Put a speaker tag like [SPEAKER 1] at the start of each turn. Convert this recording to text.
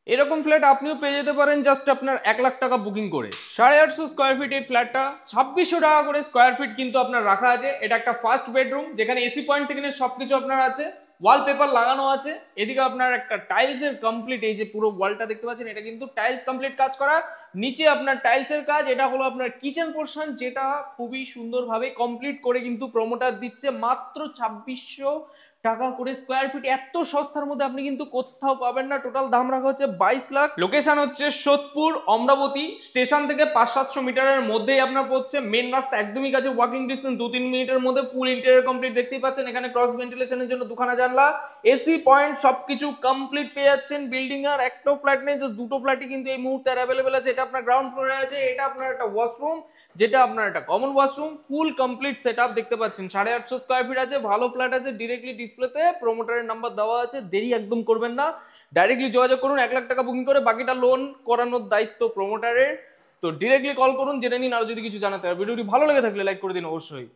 [SPEAKER 1] এরকম ফ্ল্যাট আপনিও পেয়ে যেতে পারেন জাস্ট আপনার 1 লাখ টাকা বুকিং করে। 850 স্কোয়ার ফিট এই ফ্ল্যাটটা 2600 টাকা করে স্কোয়ার ফিট কিন্তু আপনার রাখা আছে। এটা একটা ফার্স্ট বেডরুম যেখানে এসি পয়েন্ট থেকে নিয়ে সবকিছু আপনার আছে, ওয়ালপেপার লাগানো আছে। এদিকে আপনার একটা টাইলসের কমপ্লিট, এই যে পুরো ওয়ালটা দেখতে পাচ্ছেন এটা কিন্তু টাইলস কমপ্লিট কাজ করা, নিচে আপনার টাইলসের কাজ। এটা হলো আপনার কিচেন পোর্শন, যেটা খুবই সুন্দরভাবে কমপ্লিট করে কিন্তু প্রমোটার দিচ্ছে মাত্র 2600 টাকা করে স্কোয়ার ফিট। এত সস্তার মধ্যে আপনি কিন্তু কোথাও পাবেন না। টোটাল দাম রাখা হচ্ছে 22 লাখ। লোকেশন হচ্ছে সোদপুর অমরাবতী স্টেশন থেকে 500-700 মিটারের মধ্যেই আপনার পড়ছে। মেন রাস্তা একদমই কাছে, ওয়াকিং ডিস্টেন্স 2-3 মিনিটের মধ্যে। ফুল ইন্টেরিয়র কমপ্লিট দেখতেই পাচ্ছেন। এখানে ক্রস ভেন্টিলেশনের জন্য দুখানা জানলা, এসি পয়েন্ট সবকিছু কমপ্লিট পেয়ে যাচ্ছেন। বিল্ডিং আর একটাও ফ্ল্যাট নেই, জাস্ট দুটো ফ্ল্যাটই কিন্তু এই মুহূর্তে অ্যাভেলেবেল আছে। এটা আপনার গ্রাউন্ড ফ্লোরে আছে। এটা আপনার একটা ওয়াশরুম, যেটা আপনার একটা common washroom. Full complete setup দেখতে পাচ্ছেন। 850 স্কোয়ার ফিট আছে, ভালো ফ্ল্যাট আছে। ডিরেক্টলি ডিসপ্লেতে প্রমোটারের নাম্বার দেওয়া আছে, দেরি একদম করবেন না, ডাইরেক্টলি যোগাযোগ করুন। 1 লাখ টাকা বুকিং করে বাকিটা লোন করানোর দায়িত্ব প্রমোটারের। তো ডিরেক্টলি কল করুন, জেনে নিন আরো যদি কিছু জানাতে হয়। ভিডিওটি ভালো লেগে থাকলে লাইক করে দিন অবশ্যই।